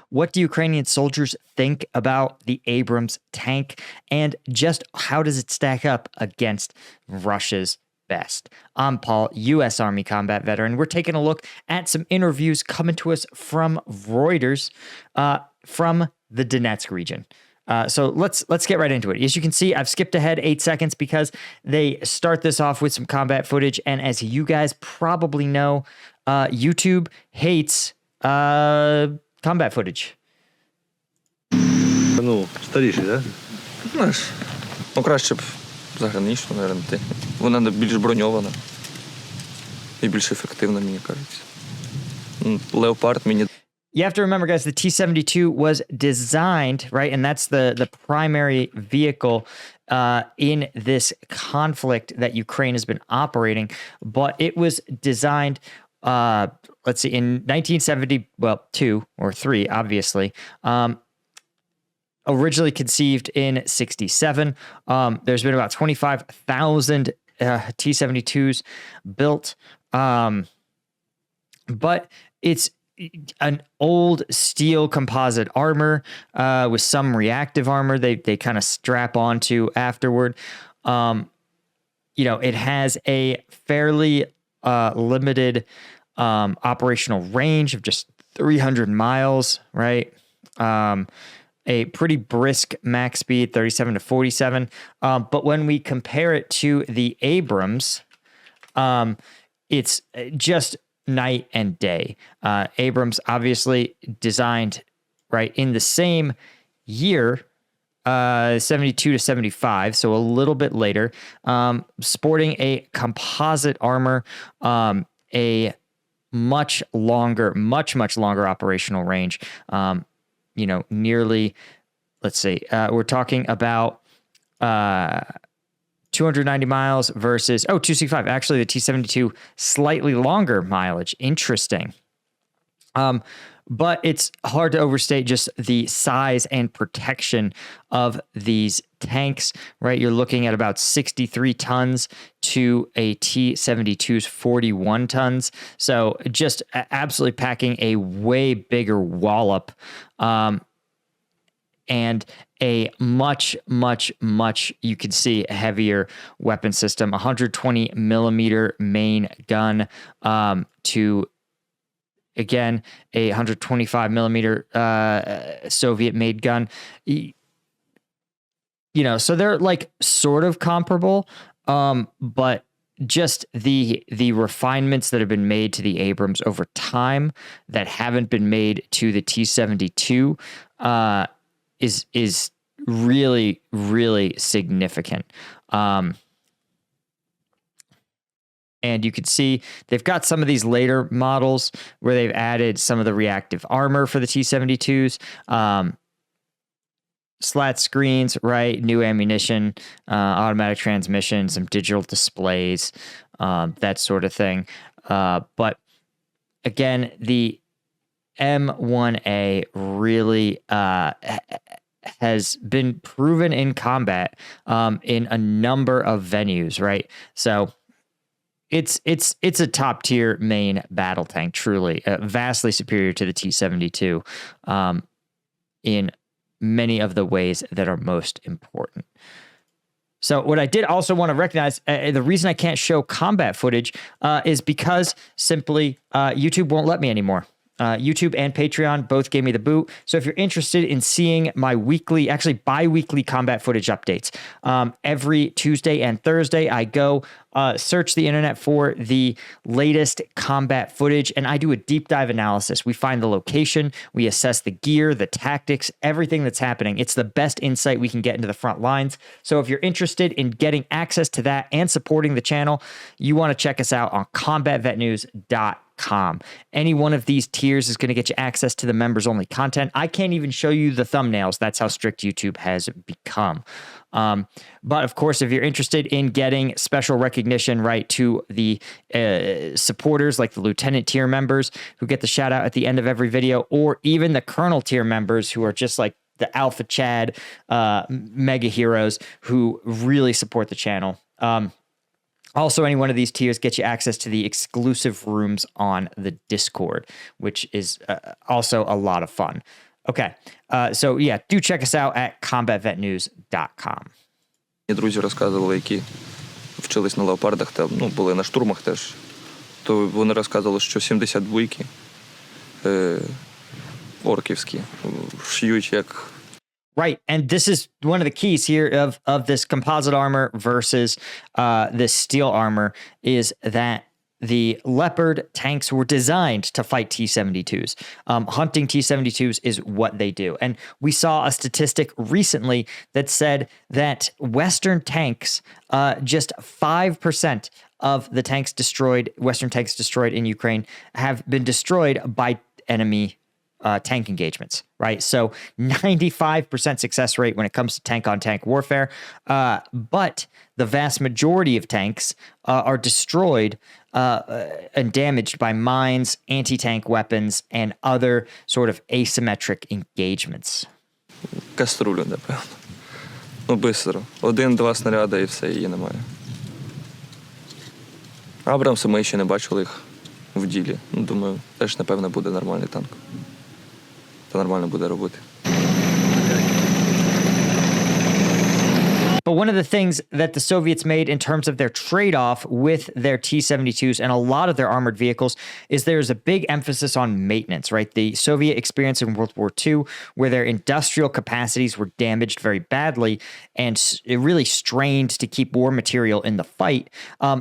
what do Ukrainian soldiers think about the Abrams tank, and just how does it stack up against Russia's best. I'm Paul, U.S. Army combat veteran. We're taking a look at some interviews coming to us from Reuters from the Donetsk region. So let's get right into it. As you can see, I've skipped ahead 8 seconds because they start this off with some combat footage. And as you guys probably know, YouTube hates combat footage. Ну, старіший, да? Знаєш, краще б заграничну, мабуть, техніку. Вона більш броньована і більш ефективна, мені кажеться. Леопард мені... You have to remember, guys, the T-72 was designed, right, and that's the primary vehicle in this conflict that Ukraine has been operating, but it was designed, let's see, in 1970, well, 2 or 3, obviously, originally conceived in 67. There's been about 25,000 T-72s built, but it's an old steel composite armor with some reactive armor they kind of strap onto afterward. It has a fairly limited operational range of just 300 miles, right? A pretty brisk max speed, 37 to 47. But when we compare it to the Abrams, it's just night and day. Abrams obviously designed right in the same year, 72 to 75, so a little bit later, sporting a composite armor, a much longer operational range. Nearly, let's see, we're talking about 290 miles versus, 265. Actually, the T-72, slightly longer mileage. Interesting. But it's hard to overstate just the size and protection of these tanks, right? You're looking at about 63 tons to a T-72's 41 tons. So just absolutely packing a way bigger wallop. And a much, you could see, heavier weapon system, 120 millimeter main gun to, again, a 125 millimeter Soviet-made gun. So they're like sort of comparable, but just the refinements that have been made to the Abrams over time that haven't been made to the T-72 is really, really significant. And you can see they've got some of these later models where they've added some of the reactive armor for the T-72s, slat screens, right? New ammunition, automatic transmission, some digital displays, that sort of thing. But again, the M1A really has been proven in combat in a number of venues, right? So it's a top tier main battle tank, truly vastly superior to the T-72 in many of the ways that are most important. So what I did also want to recognize, the reason I can't show combat footage is because simply YouTube won't let me anymore. YouTube and Patreon both gave me the boot. So if you're interested in seeing my weekly, actually bi-weekly combat footage updates, every Tuesday and Thursday, I go search the internet for the latest combat footage, and I do a deep dive analysis. We find the location, we assess the gear, the tactics, everything that's happening. It's the best insight we can get into the front lines. So if you're interested in getting access to that and supporting the channel, you want to check us out on combatvetnews.com. Any one of these tiers is going to get you access to the members only content. I can't even show you the thumbnails. That's how strict YouTube has become. But of course, if you're interested in getting special recognition, right, to the supporters, like the lieutenant tier members who get the shout out at the end of every video, or even the colonel tier members who are just like the Alpha Chad mega heroes who really support the channel. Also, any one of these tiers gets you access to the exclusive rooms on the Discord, which is also a lot of fun. Okay. So yeah, do check us out at combatvetnews.com. Друзі розказували, які вчились на леопардах, та були на штурмах теж. То вони розказували, що 72-ки орківські шиють як. Right, and this is one of the keys here of this composite armor versus this steel armor is that the Leopard tanks were designed to fight T-72s. Hunting T-72s is what they do. And we saw a statistic recently that said that Western tanks, just 5% of the tanks destroyed, Western tanks destroyed in Ukraine, have been destroyed by enemy tank engagements, right? So 95% success rate when it comes to tank-on-tank warfare. But the vast majority of tanks are destroyed and damaged by mines, anti-tank weapons, and other sort of asymmetric engagements. Каструлю, напевно. Бистро. 1-2 снаряди і все, її немає. Абрамси ми ще не бачили їх в ділі. Думаю, теж, напевно, буде нормальний танк. Та нормально буде робити. But one of the things that the Soviets made in terms of their trade-off with their T-72s and a lot of their armored vehicles is there's a big emphasis on maintenance, right? The Soviet experience in World War II, where their industrial capacities were damaged very badly and it really strained to keep war material in the fight,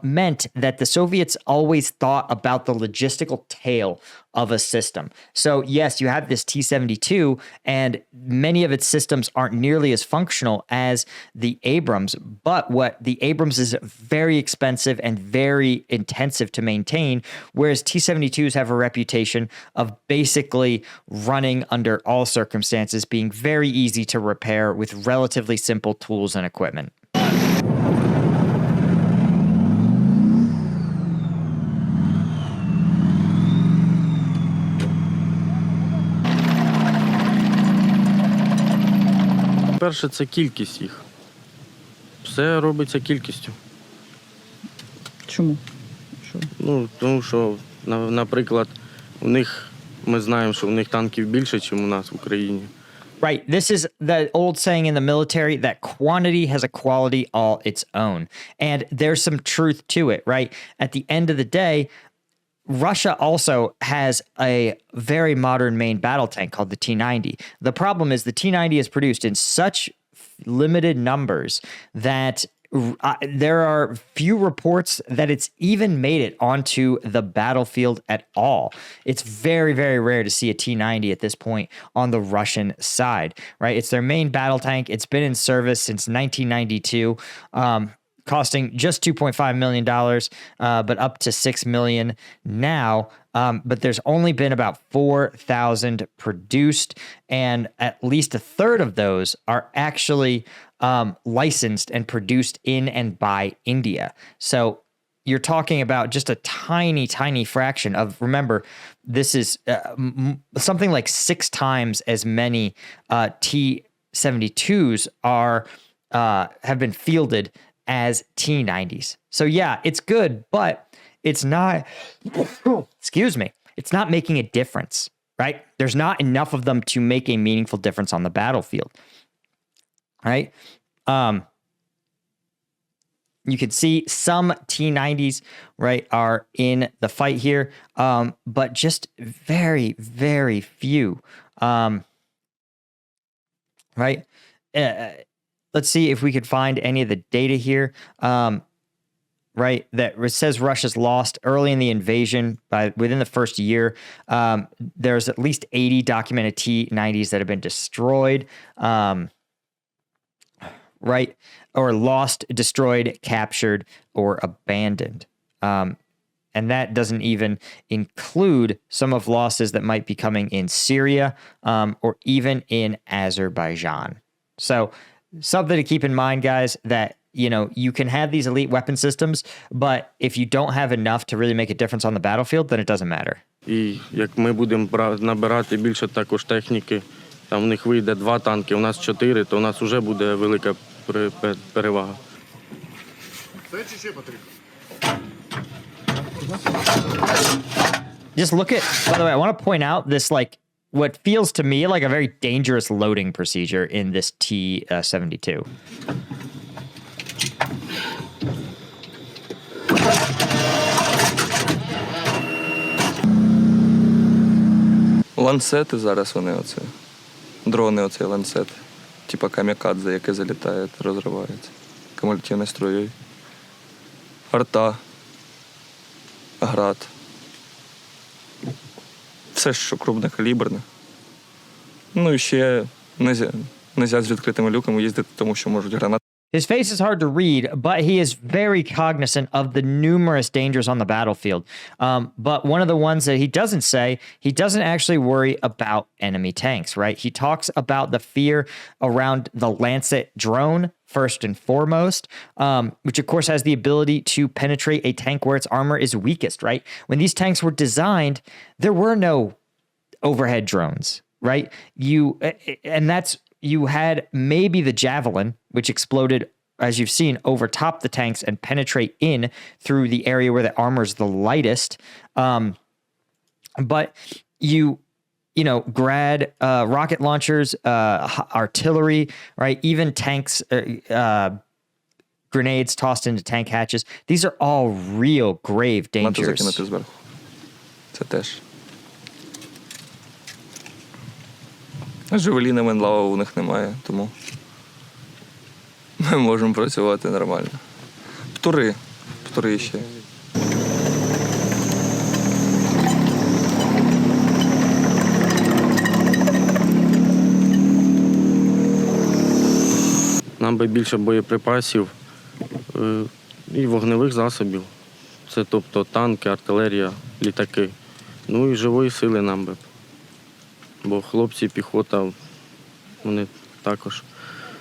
meant that the Soviets always thought about the logistical tail of a system. So yes, you have this T-72 and many of its systems aren't nearly as functional as the Abrams, but what the Abrams is very expensive and very intensive to maintain, whereas T-72s have a reputation of basically running under all circumstances, being very easy to repair with relatively simple tools and equipment. Перше, це кількість їх. Все робиться кількістю. Чому? Тому що, наприклад, у них, ми знаємо, що у них танків більше, ніж у нас в Україні. Right. This is the old saying in the military that quantity has a quality all its own. And there's some truth to it, right? At the end of the day, Russia also has a very modern main battle tank called the T-90. The problem is the T-90 is produced in such limited numbers that there are few reports that it's even made it onto the battlefield at all. It's very, very rare to see a T-90 at this point on the Russian side, right? It's their main battle tank. It's been in service since 1992. Costing just $2.5 million, but up to $6 million now. But there's only been about 4,000 produced, and at least a third of those are actually licensed and produced in and by India. So you're talking about just a tiny, tiny fraction of, remember, this is something like 6 times as many T-72s have been fielded as T-90s. So yeah, it's good, but it's not, excuse me, it's not making a difference, right? There's not enough of them to make a meaningful difference on the battlefield, right? You can see some T-90s, right, are in the fight here, but just very, very few, right? Let's see if we could find any of the data here, right? That says Russia's lost early in the invasion within the first year. There's at least 80 documented T-90s that have been destroyed, right? Or lost, destroyed, captured, or abandoned. And that doesn't even include some of losses that might be coming in Syria or even in Azerbaijan. So something to keep in mind, guys, that, you know, you can have these elite weapon systems, but if you don't have enough to really make a difference on the battlefield, then it doesn't matter. І як ми будемо набирати більше також техніки, там у них вийде 2 танки, у нас 4, то у нас вже буде велика перевага. Just look at, by the way, I want to point out this like what feels to me like a very dangerous loading procedure in this T-72. Ланцети зараз вони оце. Дрони оцей ланцет. Типа камікадзе, яке залітає, розривається. Кумулятивною струєю. Арта. Град. Все, що крупнокаліберне. Ну і ще нельзя з відкритими люками їздити, тому що можуть гранати. His face is hard to read, but he is very cognizant of the numerous dangers on the battlefield. But one of the ones that he doesn't say, he doesn't actually worry about enemy tanks, right? He talks about the fear around the Lancet drone, first and foremost, which of course has the ability to penetrate a tank where its armor is weakest, right? When these tanks were designed, there were no overhead drones, right? You had maybe the Javelin, which exploded, as you've seen, over top the tanks and penetrate in through the area where the armor is the lightest. But Grad, rocket launchers, artillery, right? Even tanks, grenades tossed into tank hatches. These are all real grave dangers. Закинути зверху. Це теж. Джавеліна Менлава у них немає, тому ми можемо працювати нормально. Птури ще. Нам би більше боєприпасів і вогневих засобів. Це тобто танки, артилерія, літаки. Ну і живої сили нам би. Бо хлопці, піхота, вони також.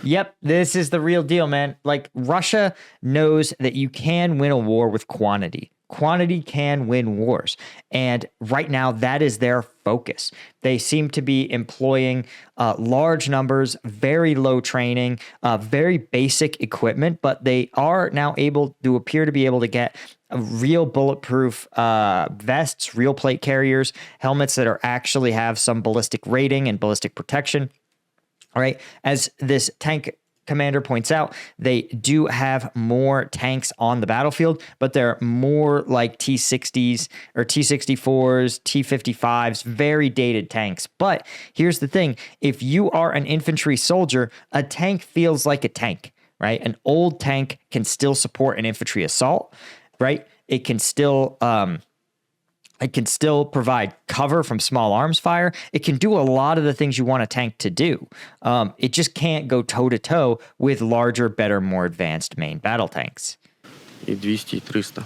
Yep, this is the real deal, man. Like, Russia knows that you can win a war with quantity. Quantity can win wars. And right now, that is their focus. They seem to be employing large numbers, very low training, very basic equipment, but they are now appear to be able to get real bulletproof vests, real plate carriers, helmets that actually have some ballistic rating and ballistic protection. All right. As this tank commander points out, they do have more tanks on the battlefield, but they're more like T-60s or T-64s, T-55s, very dated tanks. But here's the thing. If you are an infantry soldier, a tank feels like a tank, right? An old tank can still support an infantry assault, right? It can still provide cover from small arms fire. It can do a lot of the things you want a tank to do. It just can't go toe-to-toe with larger, better, more advanced main battle tanks. І 200, і 300.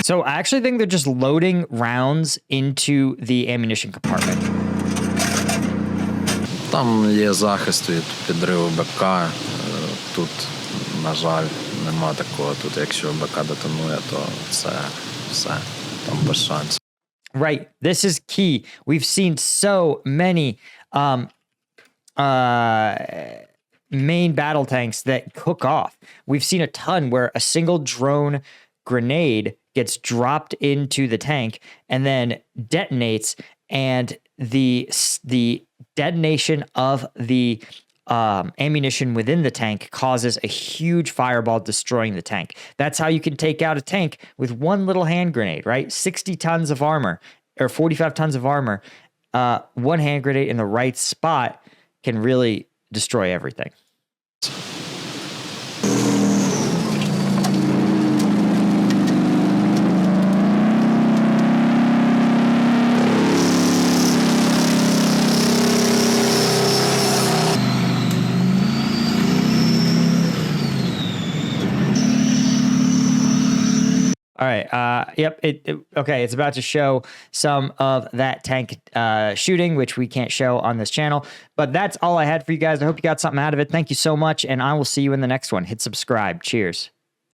So I actually think they're just loading rounds into the ammunition compartment. Там є захист від підриву БК. Тут, на жаль, нема такого. Тут, якщо БК детонує, то це все. Там без шансів. Right. This is key. We've seen so many main battle tanks that cook off. We've seen a ton where a single drone grenade gets dropped into the tank and then detonates, and the detonation of the ammunition within the tank causes a huge fireball, destroying the tank. That's how you can take out a tank with one little hand grenade, right? 60 tons of armor or 45 tons of armor. One hand grenade in the right spot can really destroy everything. All right. Yep. Okay. It's about to show some of that tank shooting, which we can't show on this channel. But that's all I had for you guys. I hope you got something out of it. Thank you so much. And I will see you in the next one. Hit subscribe. Cheers.